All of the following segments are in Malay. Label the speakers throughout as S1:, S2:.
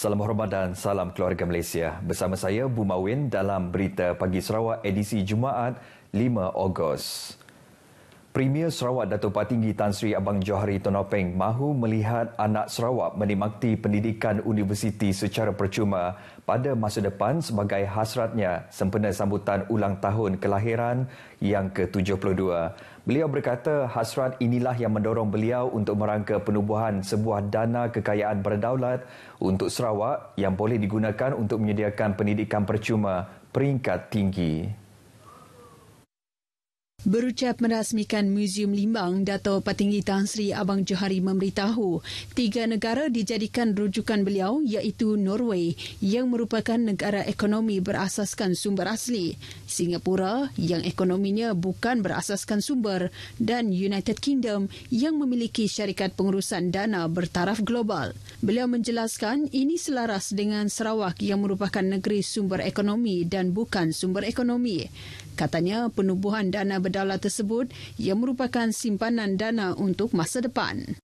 S1: Salam hormat dan salam keluarga Malaysia. Bersama saya, Bu Mawin dalam Berita Pagi Sarawak edisi Jumaat 5 Ogos. Premier Sarawak Dato' Patinggi Tan Sri Abang Johari Tonopeng mahu melihat anak Sarawak menikmati pendidikan universiti secara percuma pada masa depan sebagai hasratnya sempena sambutan ulang tahun kelahiran yang ke-72. Beliau berkata hasrat inilah yang mendorong beliau untuk merangka penubuhan sebuah dana kekayaan berdaulat untuk Sarawak yang boleh digunakan untuk menyediakan pendidikan percuma peringkat tinggi.
S2: Berucap merasmikan Muzium Limbang, Dato' Patinggi Tan Sri Abang Johari memberitahu 3 negara dijadikan rujukan beliau iaitu Norway yang merupakan negara ekonomi berasaskan sumber asli, Singapura yang ekonominya bukan berasaskan sumber dan United Kingdom yang memiliki syarikat pengurusan dana bertaraf global. Beliau menjelaskan ini selaras dengan Sarawak yang merupakan negeri sumber ekonomi dan bukan sumber ekonomi. Katanya penubuhan dana berdaulat tersebut yang merupakan simpanan dana untuk masa depan.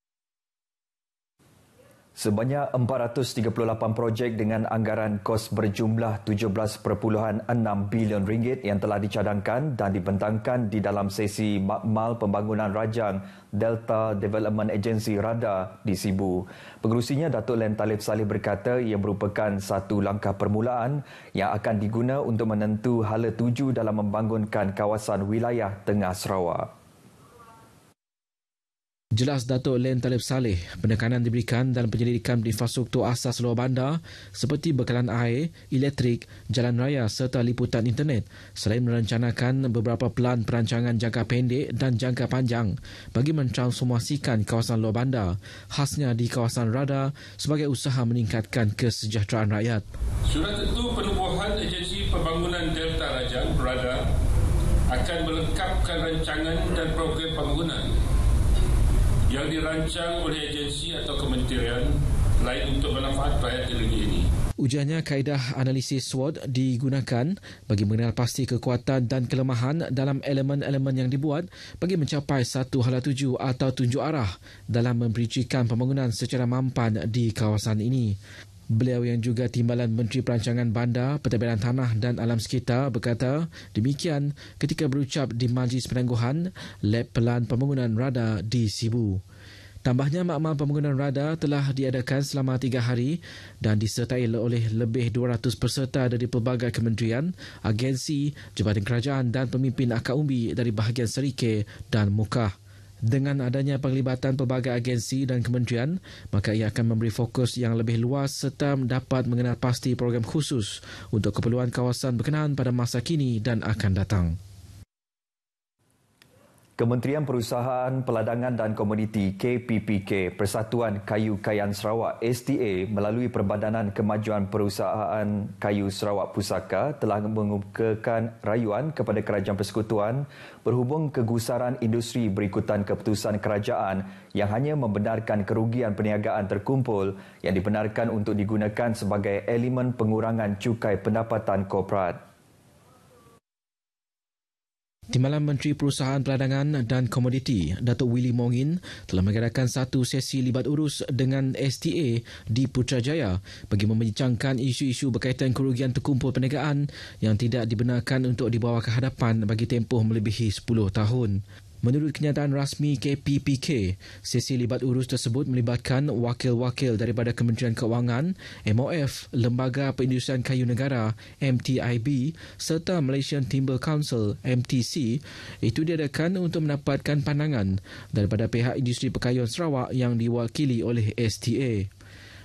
S1: Sebanyak 438 projek dengan anggaran kos berjumlah 17.6 bilion ringgit yang telah dicadangkan dan dibentangkan di dalam sesi Makmal Pembangunan Rajang Delta Development Agency RADA di Sibu. Pengerusinya Datuk Len Talib Saleh berkata ia merupakan satu langkah permulaan yang akan diguna untuk menentu hala tuju dalam membangunkan kawasan wilayah Tengah Sarawak.
S3: Jelas Datuk Len Talib Saleh, penekanan diberikan dalam penyelidikan infrastruktur asas luar bandar seperti bekalan air, elektrik, jalan raya serta liputan internet selain merencanakan beberapa pelan perancangan jangka pendek dan jangka panjang bagi mentransformasikan kawasan luar bandar, khasnya di kawasan Rada sebagai usaha meningkatkan kesejahteraan rakyat.
S4: Sudah tentu penubuhan Agensi Pembangunan Delta Rajang Rada akan melengkapkan rancangan dan program pembangunan yang dirancang oleh agensi atau kementerian lain untuk bermanfaat rakyat di negeri ini.
S3: Ujarnya kaedah analisis SWOT digunakan bagi mengenal pasti kekuatan dan kelemahan dalam elemen-elemen yang dibuat bagi mencapai satu hala tuju atau tunjuk arah dalam memberikan pembangunan secara mampan di kawasan ini. Beliau yang juga Timbalan Menteri Perancangan Bandar, Pentadbiran Tanah dan Alam Sekitar berkata demikian ketika berucap di Majlis Penangguhan Lab Pelan Pembangunan Rada di Sibu. Tambahnya, makmal pembangunan rada telah diadakan selama 3 hari dan disertai oleh lebih 200 peserta dari pelbagai kementerian, agensi, jabatan kerajaan dan pemimpin akar umbi dari bahagian Serikir dan Mukah. Dengan adanya penglibatan pelbagai agensi dan kementerian, maka ia akan memberi fokus yang lebih luas serta dapat mengenal pasti program khusus untuk keperluan kawasan berkenaan pada masa kini dan akan datang.
S1: Kementerian Perusahaan Peladangan dan Komoditi KPPK, Persatuan Kayu Kayan Sarawak STA melalui Perbadanan Kemajuan Perusahaan Kayu Sarawak Pusaka telah mengemukakan rayuan kepada Kerajaan Persekutuan berhubung kegusaran industri berikutan keputusan kerajaan yang hanya membenarkan kerugian perniagaan terkumpul yang dibenarkan untuk digunakan sebagai elemen pengurangan cukai pendapatan korporat.
S3: Timbalan Menteri Perusahaan Peladangan dan Komoditi, Datuk Willy Mongin, telah mengadakan satu sesi libat urus dengan STA di Putrajaya bagi membincangkan isu-isu berkaitan kerugian terkumpul perniagaan yang tidak dibenarkan untuk dibawa ke hadapan bagi tempoh melebihi 10 tahun. Menurut kenyataan rasmi KPPK, sesi libat urus tersebut melibatkan wakil-wakil daripada Kementerian Keuangan, MOF, Lembaga Perindustrian Kayu Negara, MTIB, serta Malaysian Timber Council, MTC. Itu diadakan untuk mendapatkan pandangan daripada pihak industri perkayuan Sarawak yang diwakili oleh STA.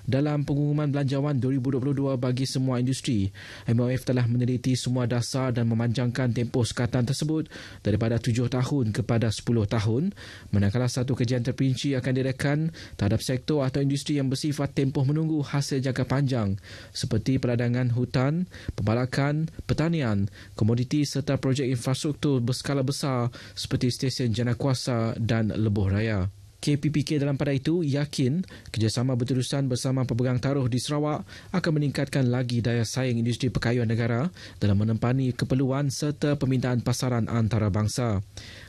S3: Dalam pengumuman belanjawan 2022 bagi semua industri, MOF telah meneliti semua dasar dan memanjangkan tempoh sekatan tersebut daripada 7 tahun kepada 10 tahun, manakala satu kajian terperinci akan diadakan terhadap sektor atau industri yang bersifat tempoh menunggu hasil jangka panjang seperti peladangan hutan, pembalakan, pertanian, komoditi serta projek infrastruktur berskala besar seperti stesen janakuasa dan lebuh raya. KPPK dalam pada itu yakin kerjasama berterusan bersama pemegang taruh di Sarawak akan meningkatkan lagi daya saing industri perkayuan negara dalam menempani keperluan serta permintaan pasaran antarabangsa.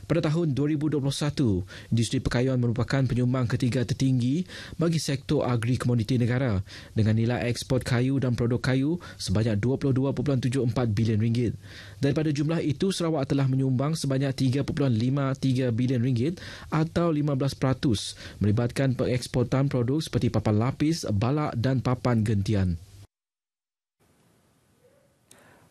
S3: Pada tahun 2021, industri perkayuan merupakan penyumbang ketiga tertinggi bagi sektor agri-komoditi negara dengan nilai ekspor kayu dan produk kayu sebanyak RM22.74 bilion. Daripada jumlah itu, Sarawak telah menyumbang sebanyak RM3.53 bilion atau 15%, melibatkan pengeksportan produk seperti papan lapis, balak dan papan gentian.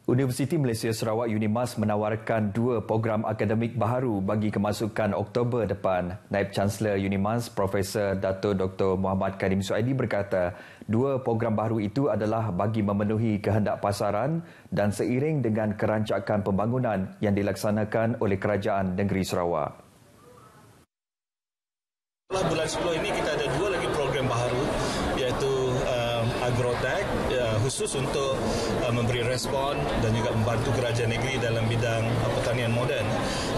S1: Universiti Malaysia Sarawak UNIMAS menawarkan 2 program akademik baharu bagi kemasukan Oktober depan. Naib Chancellor UNIMAS Profesor Dato' Dr. Muhammad Kadim Suaidi berkata, 2 program baharu itu adalah bagi memenuhi kehendak pasaran dan seiring dengan kerancakan pembangunan yang dilaksanakan oleh Kerajaan Negeri Sarawak.
S5: Bulan 10 ini kita ada 2 lagi program baharu iaitu Agrotech khusus untuk memberi respon dan juga membantu kerajaan negeri dalam bidang pertanian moden,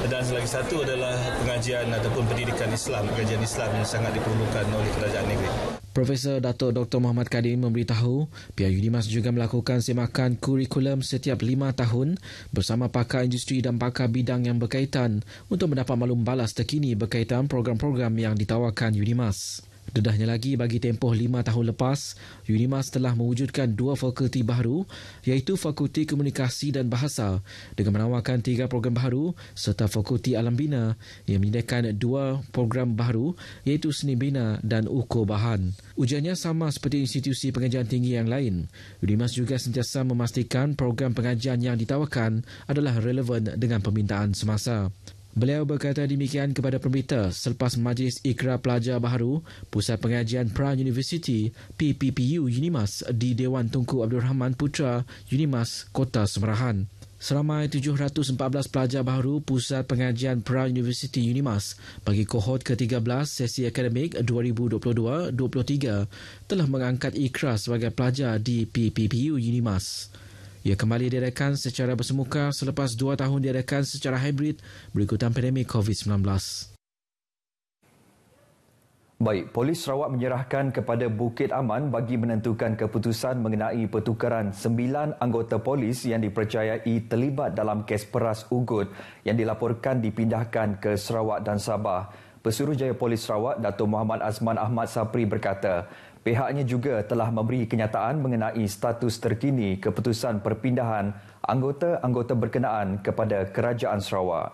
S5: dan lagi satu adalah pengajian ataupun pendidikan Islam, pengajian Islam yang sangat diperlukan oleh kerajaan negeri.
S3: Profesor Dato' Dr. Muhammad Kadim memberitahu pihak UNIMAS juga melakukan semakan kurikulum setiap 5 tahun bersama pakar industri dan pakar bidang yang berkaitan untuk mendapat maklum balas terkini berkaitan program-program yang ditawarkan UNIMAS. Dedahnya lagi, bagi tempoh 5 tahun lepas, UNIMAS telah mewujudkan 2 fakulti baharu iaitu Fakulti Komunikasi dan Bahasa dengan menawarkan 3 program baharu serta Fakulti Alam Bina yang menyediakan 2 program baharu iaitu Seni Bina dan Ukur Bahan. Ujiannya sama seperti institusi pengajian tinggi yang lain. UNIMAS juga sentiasa memastikan program pengajian yang ditawarkan adalah relevan dengan permintaan semasa. Beliau berkata demikian kepada pemberita selepas Majlis Ikrar Pelajar Baharu Pusat Pengajian Pra-Universiti PPPU UNIMAS di Dewan Tunku Abdul Rahman Putra UNIMAS Kota Semerahan. Seramai 714 pelajar baharu Pusat Pengajian Pra-Universiti UNIMAS bagi kohort ke-13 sesi akademik 2022-23 telah mengangkat ikrar sebagai pelajar di PPPU UNIMAS. Ia kembali diadakan secara bersemuka selepas 2 tahun diadakan secara hibrid berikutan pandemik COVID-19.
S1: Baik, Polis Sarawak menyerahkan kepada Bukit Aman bagi menentukan keputusan mengenai pertukaran 9 anggota polis yang dipercayai terlibat dalam kes peras ugut yang dilaporkan dipindahkan ke Sarawak dan Sabah. Pesuruhjaya Polis Sarawak, Dato' Muhammad Azman Ahmad Sapri berkata, pihaknya juga telah memberi kenyataan mengenai status terkini keputusan perpindahan anggota-anggota berkenaan kepada Kerajaan Sarawak.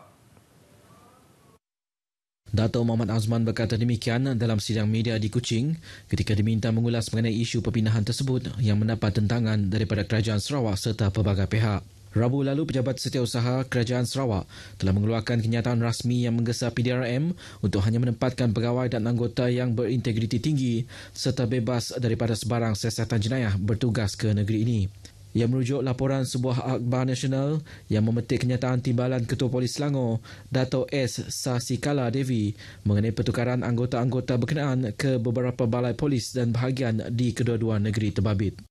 S3: Dato' Muhammad Azman berkata demikian dalam sidang media di Kuching ketika diminta mengulas mengenai isu perpindahan tersebut yang mendapat tentangan daripada Kerajaan Sarawak serta pelbagai pihak. Rabu lalu, Pejabat Setiausaha Kerajaan Sarawak telah mengeluarkan kenyataan rasmi yang menggesa PDRM untuk hanya menempatkan pegawai dan anggota yang berintegriti tinggi serta bebas daripada sebarang siasatan jenayah bertugas ke negeri ini. Ia merujuk laporan sebuah akhbar nasional yang memetik kenyataan Timbalan Ketua Polis Selangor, Dato' S. Sasikala Devi mengenai pertukaran anggota-anggota berkenaan ke beberapa balai polis dan bahagian di kedua-dua negeri terbabit.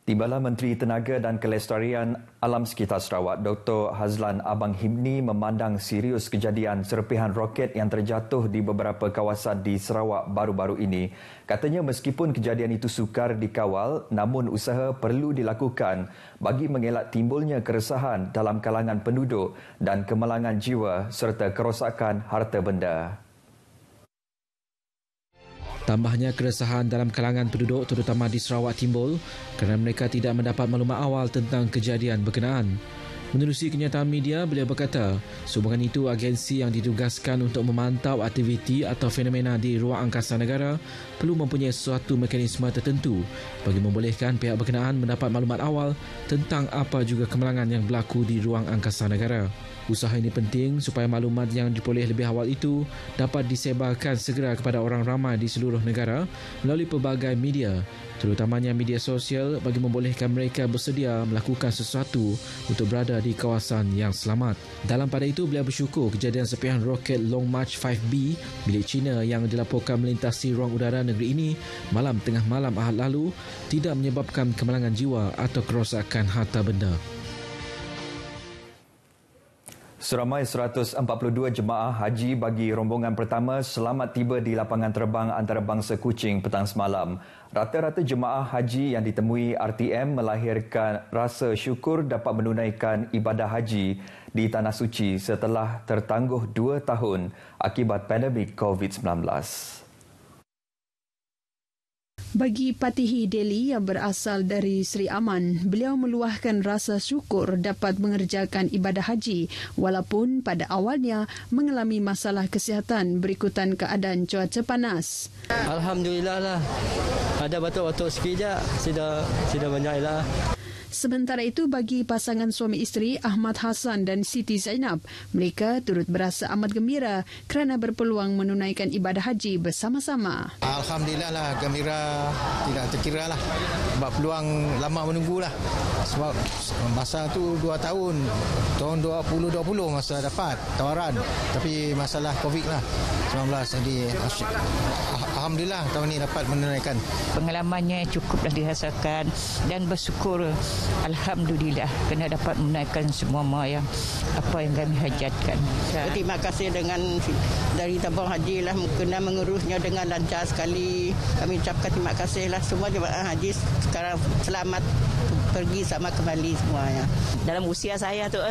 S1: Timbalan Menteri Tenaga dan Kelestarian Alam Sekitar Sarawak, Dr. Hazlan Abang Himni memandang serius kejadian serpihan roket yang terjatuh di beberapa kawasan di Sarawak baru-baru ini. Katanya meskipun kejadian itu sukar dikawal, namun usaha perlu dilakukan bagi mengelak timbulnya keresahan dalam kalangan penduduk dan kemalangan jiwa serta kerosakan harta benda.
S3: Tambahnya, keresahan dalam kalangan penduduk terutama di Sarawak timbul kerana mereka tidak mendapat maklumat awal tentang kejadian berkenaan. Menerusi kenyataan media, beliau berkata, sehubungan itu agensi yang ditugaskan untuk memantau aktiviti atau fenomena di ruang angkasa negara perlu mempunyai suatu mekanisme tertentu bagi membolehkan pihak berkenaan mendapat maklumat awal tentang apa juga kemalangan yang berlaku di ruang angkasa negara. Usaha ini penting supaya maklumat yang diperoleh lebih awal itu dapat disebarkan segera kepada orang ramai di seluruh negara melalui pelbagai media, terutamanya media sosial, bagi membolehkan mereka bersedia melakukan sesuatu untuk berada di kawasan yang selamat. Dalam pada itu, beliau bersyukur kejadian serpihan roket Long March 5B milik China yang dilaporkan melintasi ruang udara negeri ini malam tengah malam Ahad lalu tidak menyebabkan kemalangan jiwa atau kerosakan harta benda.
S1: Seramai 142 jemaah haji bagi rombongan pertama selamat tiba di lapangan terbang antarabangsa Kuching petang semalam. Rata-rata jemaah haji yang ditemui RTM melahirkan rasa syukur dapat menunaikan ibadah haji di Tanah Suci setelah tertangguh 2 tahun akibat pandemik COVID-19.
S2: Bagi Patihi Deli yang berasal dari Seri Aman, beliau meluahkan rasa syukur dapat mengerjakan ibadah haji walaupun pada awalnya mengalami masalah kesihatan berikutan keadaan cuaca panas.
S6: Alhamdulillah lah. Ada batuk-batuk sikit je, sudah banyak lah.
S2: Sementara itu, bagi pasangan suami isteri Ahmad Hassan dan Siti Zainab, mereka turut berasa amat gembira kerana berpeluang menunaikan ibadah haji bersama-sama.
S7: Alhamdulillah lah, gembira tidak terkira lah. Sebab peluang lama menunggu lah. Sebab masa tu 2 tahun, tahun 2020 masa dapat tawaran. Tapi masalah COVID lah, 19. Jadi Alhamdulillah tahun ini dapat menunaikan.
S8: Pengalamannya cukup dah dirasakan dan bersyukur. Alhamdulillah kena dapat menunaikan semua yang apa yang kami hajatkan.
S9: Terima kasih dari tabung haji lah kena mengurusnya dengan lancar sekali. Kami ucapkan terima kasih lah semua jemaah haji sekarang selamat pergi sama kembali semuanya.
S10: Dalam usia saya tu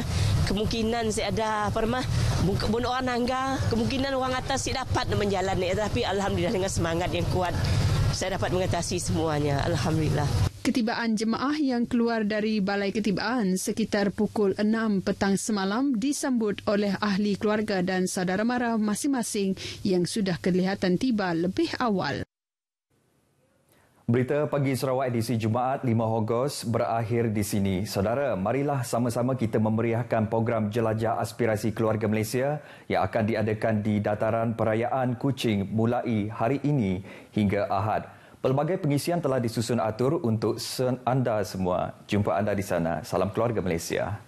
S10: kemungkinan saya ada bunuh orang nangga, kemungkinan orang atas saya dapat menjalani, tapi alhamdulillah dengan semangat yang kuat saya dapat mengatasi semuanya. Alhamdulillah.
S2: Ketibaan jemaah yang keluar dari Balai Ketibaan sekitar pukul 6 petang semalam disambut oleh ahli keluarga dan saudara mara masing-masing yang sudah kelihatan tiba lebih awal.
S1: Berita Pagi Sarawak edisi Jumaat 5 Ogos berakhir di sini. Saudara, marilah sama-sama kita memeriahkan program Jelajah Aspirasi Keluarga Malaysia yang akan diadakan di Dataran Perayaan Kuching mulai hari ini hingga Ahad. Pelbagai pengisian telah disusun atur untuk anda semua. Jumpa anda di sana. Salam keluarga Malaysia.